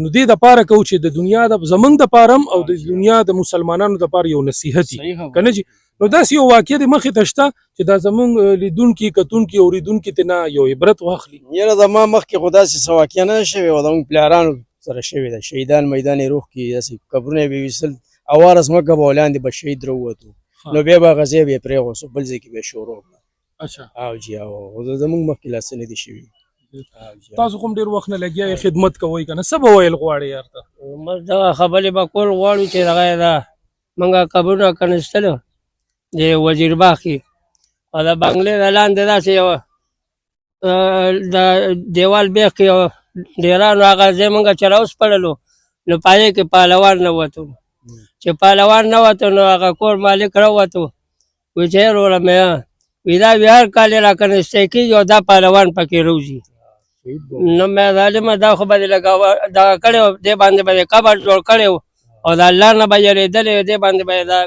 نو دې دپاره کوو چې د دنیا د زمونږ دپاره هم او د دنیا د مسلمانانو دپاره یو نصیحت وي که نه چې نو داسې یو واقع د مخې ته شته چې دا زمونږ لیدونکي کتونکي اورېدونکي ترې نه یو عبرت واخلي. یاره زما مخکې خو داسې څه واقعه نه ده شوې او زموږ پلارانو سره شوې ده. شهیدان میدان روح کې داسې قبرونه یې به ویستل، اواره ځمکه به ولاندې به شهید راووتو، نو بیا به هغه ځای به یې پرېغوستو، بل ځای کې به یې شروع کړه. او جي او زموږ مخکې لا څه نه دي شوي. تاسو کوم ډېر وخت نه لګیا یې خدمت کوئ که نه، څه به ویل غواړئ یار ته؟ بس دغه خبرې به کول غواړو چې دغه یې ده موږ قبرونه کنستلو د وزیرباغ کې او د بنګلې د لاندې داسې یو د دیوال بیخ کې یو ډیرانو هغه ځای موږ چې راوسپړلو نو په هغې کې پهلوان نه وتو، چې پهلوان نه وتو نو هغه کور مالک راووتو، وایي چې وروره مې وي دا بیا هر کال یې راکنستی کېږي او دا پهلوان پکې روځي. نو مې ظالمه دا خو به دې لږه دغه کړی و، دې باندې به دې قبر جوړ کړی و او د الله نه به یېرېدلی، دې باندې به یې دا